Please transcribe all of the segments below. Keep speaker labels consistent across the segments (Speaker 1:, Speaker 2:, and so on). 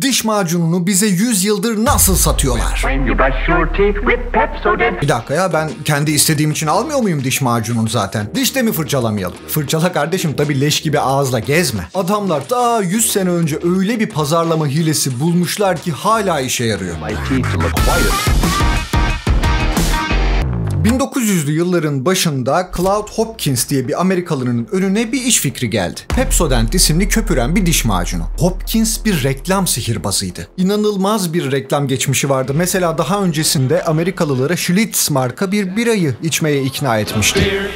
Speaker 1: Diş macununu bize 100 yıldır nasıl satıyorlar? Bir dakika ya, ben kendi istediğim için almıyor muyum diş macununu zaten? Diş de mi fırçalamayalım? Fırçala kardeşim, tabii leş gibi ağızla gezme. Adamlar daha 100 sene önce öyle bir pazarlama hilesi bulmuşlar ki hala işe yarıyor. 1900'lü yılların başında Claude Hopkins diye bir Amerikalının önüne bir iş fikri geldi. Pepsodent isimli köpüren bir diş macunu. Hopkins bir reklam sihirbazıydı. İnanılmaz bir reklam geçmişi vardı. Mesela daha öncesinde Amerikalılara Schlitz marka bir birayı içmeye ikna etmişti.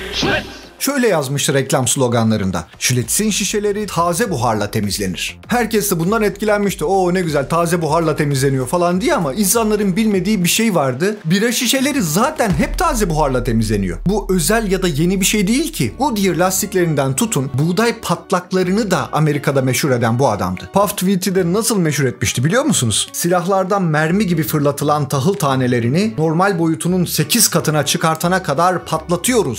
Speaker 1: Şöyle yazmıştı reklam sloganlarında: Schlitz'in şişeleri taze buharla temizlenir. Herkes de bundan etkilenmişti. Oo ne güzel, taze buharla temizleniyor falan diye, ama insanların bilmediği bir şey vardı. Bira şişeleri zaten hep taze buharla temizleniyor. Bu özel ya da yeni bir şey değil ki. Goodyear lastiklerinden tutun buğday patlaklarını da Amerika'da meşhur eden bu adamdı. Puff Tweet'i de nasıl meşhur etmişti biliyor musunuz? Silahlardan mermi gibi fırlatılan tahıl tanelerini normal boyutunun 8 katına çıkartana kadar patlatıyoruz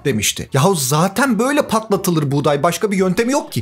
Speaker 1: demişti. Yahu zaten böyle patlatılır buğday, başka bir yöntemi yok ki.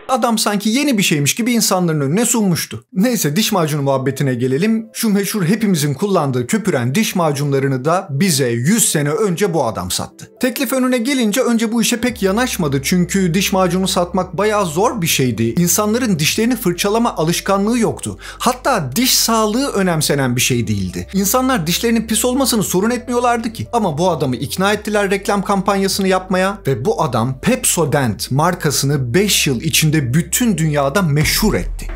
Speaker 1: Adam sanki yeni bir şeymiş gibi insanların önüne sunmuştu. Neyse, diş macunu muhabbetine gelelim. Şu meşhur hepimizin kullandığı köpüren diş macunlarını da bize 100 sene önce bu adam sattı. Teklif önüne gelince önce bu işe pek yanaşmadı. Çünkü diş macunu satmak bayağı zor bir şeydi. İnsanların dişlerini fırçalama alışkanlığı yoktu. Hatta diş sağlığı önemsenen bir şey değildi. İnsanlar dişlerinin pis olmasını sorun etmiyorlardı ki. Ama bu adamı ikna ettiler reklam kampanyasını yapmaya ve bu adam Pepsodent markasını 5 yıl içinde bütün dünyada meşhur etti.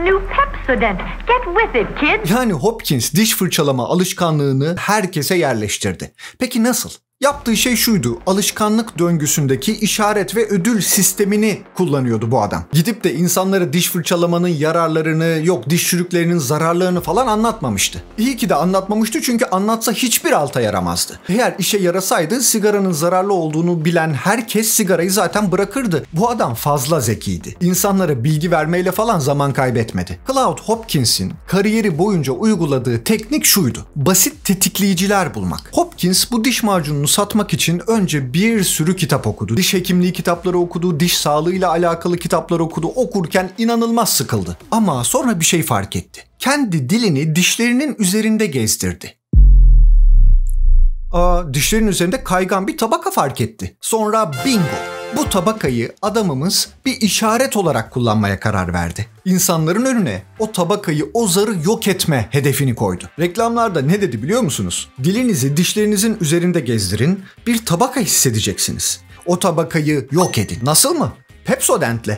Speaker 1: Yani Hopkins diş fırçalama alışkanlığını herkese yerleştirdi. Peki nasıl? Yaptığı şey şuydu: alışkanlık döngüsündeki işaret ve ödül sistemini kullanıyordu bu adam. Gidip de insanlara diş fırçalamanın yararlarını, yok diş çürüklerinin zararlarını falan anlatmamıştı. İyi ki de anlatmamıştı, çünkü anlatsa hiçbir alta yaramazdı. Eğer işe yarasaydı sigaranın zararlı olduğunu bilen herkes sigarayı zaten bırakırdı. Bu adam fazla zekiydi. İnsanlara bilgi vermeyle falan zaman kaybetmedi. Claude Hopkins'in kariyeri boyunca uyguladığı teknik şuydu: basit tetikleyiciler bulmak. Hopkins bu diş macununu satmak için önce bir sürü kitap okudu. Diş hekimliği kitapları okudu, diş sağlığıyla alakalı kitaplar okudu. Okurken inanılmaz sıkıldı. Ama sonra bir şey fark etti. Kendi dilini dişlerinin üzerinde gezdirdi. Dişlerin üzerinde kaygan bir tabaka fark etti. Sonra bingo! Bu tabakayı adamımız bir işaret olarak kullanmaya karar verdi. İnsanların önüne o tabakayı, o zarı yok etme hedefini koydu. Reklamlarda ne dedi biliyor musunuz? Dilinizi dişlerinizin üzerinde gezdirin, bir tabaka hissedeceksiniz. O tabakayı yok edin. Nasıl mı? Pepsodent'le.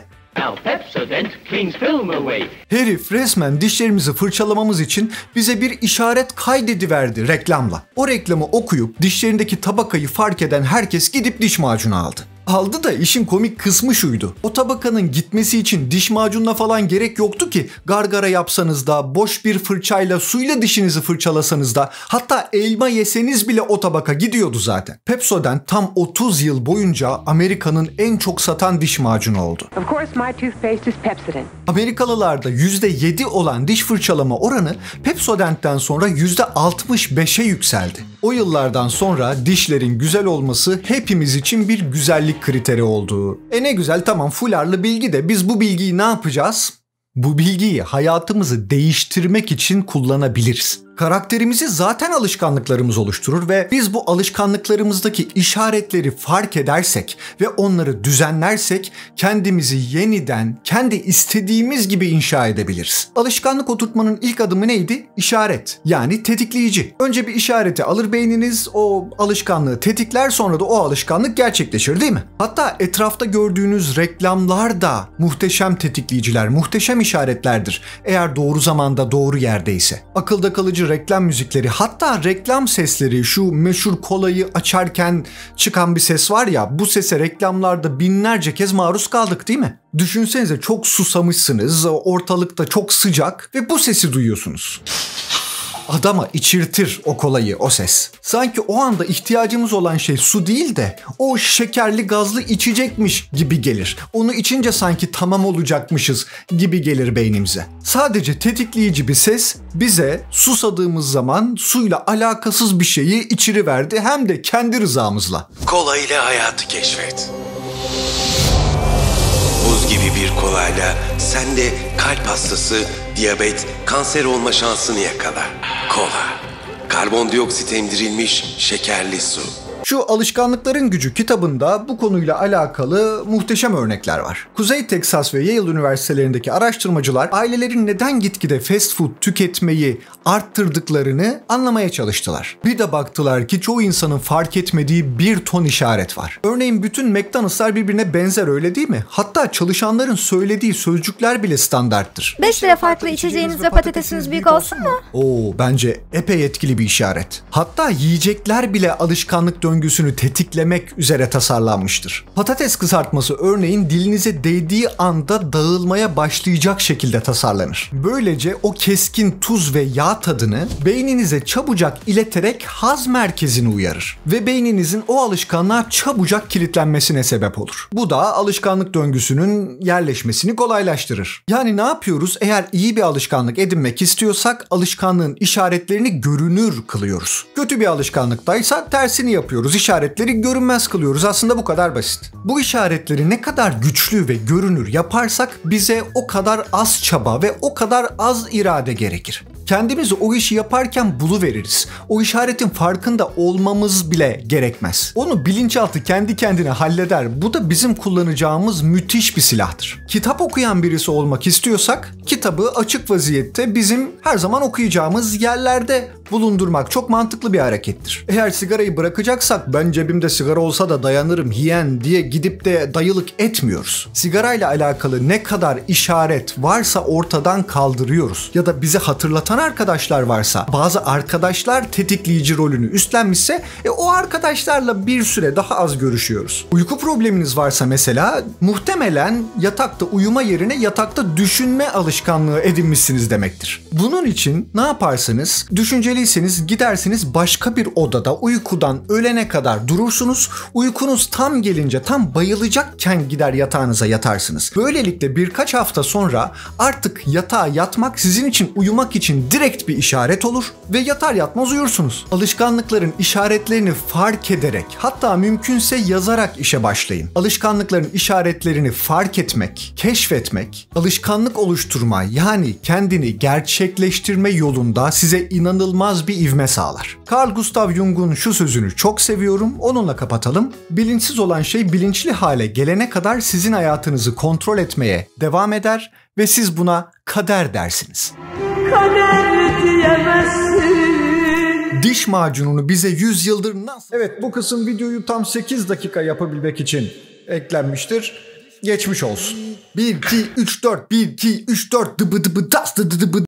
Speaker 1: Herif resmen dişlerimizi fırçalamamız için bize bir işaret kaydediverdi reklamla. O reklamı okuyup dişlerindeki tabakayı fark eden herkes gidip diş macunu aldı. Aldı da işin komik kısmı şuydu: o tabakanın gitmesi için diş macununa falan gerek yoktu ki. Gargara yapsanız da, boş bir fırçayla suyla dişinizi fırçalasanız da, hatta elma yeseniz bile o tabaka gidiyordu zaten. Pepsodent tam 30 yıl boyunca Amerika'nın en çok satan diş macunu oldu.
Speaker 2: Of course my toothpaste is Pepsodent.
Speaker 1: Amerikalılarda %7 olan diş fırçalama oranı Pepsodent'ten sonra %65'e yükseldi. O yıllardan sonra dişlerin güzel olması hepimiz için bir güzellik kriteri oldu. Ne güzel, tamam, fularlı bilgi de biz bu bilgiyi ne yapacağız? Bu bilgiyi hayatımızı değiştirmek için kullanabiliriz. Karakterimizi zaten alışkanlıklarımız oluşturur ve biz bu alışkanlıklarımızdaki işaretleri fark edersek ve onları düzenlersek kendimizi yeniden kendi istediğimiz gibi inşa edebiliriz. Alışkanlık oturtmanın ilk adımı neydi? İşaret, yani tetikleyici. Önce bir işareti alır beyniniz, o alışkanlığı tetikler, sonra da o alışkanlık gerçekleşir, değil mi? Hatta etrafta gördüğünüz reklamlar da muhteşem tetikleyiciler, muhteşem işaretlerdir. Eğer doğru zamanda doğru yerdeyse. Akılda kalıcı reklam müzikleri, hatta reklam sesleri, şu meşhur kolayı açarken çıkan bir ses var ya, bu sese reklamlarda binlerce kez maruz kaldık, değil mi? Düşünsenize, çok susamışsınız, ortalıkta çok sıcak ve bu sesi duyuyorsunuz. Adama içirtir o kolayı, o ses. Sanki o anda ihtiyacımız olan şey su değil de o şekerli gazlı içecekmiş gibi gelir. Onu içince sanki tamam olacakmışız gibi gelir beynimize. Sadece tetikleyici bir ses bize susadığımız zaman suyla alakasız bir şeyi içiriverdi, hem de kendi rızamızla.
Speaker 3: Kola ile hayatı keşfet. buz gibi bir kolayla sen de kalp hastası, diyabet, kanser olma şansını yakala. Kola. Karbondioksit emdirilmiş şekerli su.
Speaker 1: Şu Alışkanlıkların Gücü kitabında bu konuyla alakalı muhteşem örnekler var. Kuzey Teksas ve Yale üniversitelerindeki araştırmacılar ailelerin neden gitgide fast food tüketmeyi arttırdıklarını anlamaya çalıştılar. Bir de baktılar ki çoğu insanın fark etmediği bir ton işaret var. Örneğin bütün McDonald'slar birbirine benzer, öyle değil mi? Hatta çalışanların söylediği sözcükler bile standarttır.
Speaker 4: 5 lira farklı içeceğiniz ve patatesiniz büyük olsun mu?
Speaker 1: Oo, bence epey etkili bir işaret. Hatta yiyecekler bile alışkanlık döngüsünü tetiklemek üzere tasarlanmıştır. Patates kızartması örneğin dilinize değdiği anda dağılmaya başlayacak şekilde tasarlanır. Böylece o keskin tuz ve yağ tadını beyninize çabucak ileterek haz merkezini uyarır ve beyninizin o alışkanlığa çabucak kilitlenmesine sebep olur. Bu da alışkanlık döngüsünün yerleşmesini kolaylaştırır. Yani ne yapıyoruz? Eğer iyi bir alışkanlık edinmek istiyorsak alışkanlığın işaretlerini görünür kılıyoruz. Kötü bir alışkanlıktaysa tersini yapıyoruz. İşaretleri görünmez kılıyoruz. Aslında bu kadar basit. Bu işaretleri ne kadar güçlü ve görünür yaparsak bize o kadar az çaba ve o kadar az irade gerekir. Kendimiz o işi yaparken buluveririz. O işaretin farkında olmamız bile gerekmez. Onu bilinçaltı kendi kendine halleder. Bu da bizim kullanacağımız müthiş bir silahtır. Kitap okuyan birisi olmak istiyorsak kitabı açık vaziyette bizim her zaman okuyacağımız yerlerde bulundurmak çok mantıklı bir harekettir. Eğer sigarayı bırakacaksak ben cebimde sigara olsa da dayanırım hiyen diye gidip de dayılık etmiyoruz. Sigarayla alakalı ne kadar işaret varsa ortadan kaldırıyoruz. Ya da bize hatırlatan arkadaşlar varsa, bazı arkadaşlar tetikleyici rolünü üstlenmişse o arkadaşlarla bir süre daha az görüşüyoruz. Uyku probleminiz varsa mesela muhtemelen yatakta uyuma yerine yatakta düşünme alışkanlığı edinmişsiniz demektir. Bunun için ne yaparsınız? Düşünceliyseniz gidersiniz başka bir odada uykudan ölene kadar durursunuz. Uykunuz tam gelince, tam bayılacakken gider yatağınıza yatarsınız. Böylelikle birkaç hafta sonra artık yatağa yatmak sizin için uyumak için direkt bir işaret olur ve yatar yatmaz uyursunuz. Alışkanlıkların işaretlerini fark ederek, hatta mümkünse yazarak işe başlayın. Alışkanlıkların işaretlerini fark etmek, keşfetmek, alışkanlık oluşturma yani kendini gerçekleştirme yolunda size inanılmaz bir ivme sağlar. Carl Gustav Jung'un şu sözünü çok seviyorum, onunla kapatalım. Bilinçsiz olan şey bilinçli hale gelene kadar sizin hayatınızı kontrol etmeye devam eder ve siz buna kader dersiniz. Kader diyemezsin. Diş macununu bize 100 yıldır nasıl... Evet, bu kısım videoyu tam 8 dakika yapabilmek için eklenmiştir. Geçmiş olsun. 1, 2, 3, 4, 1, 2, 3, 4 dıbı dıbı das dıbı dıbı.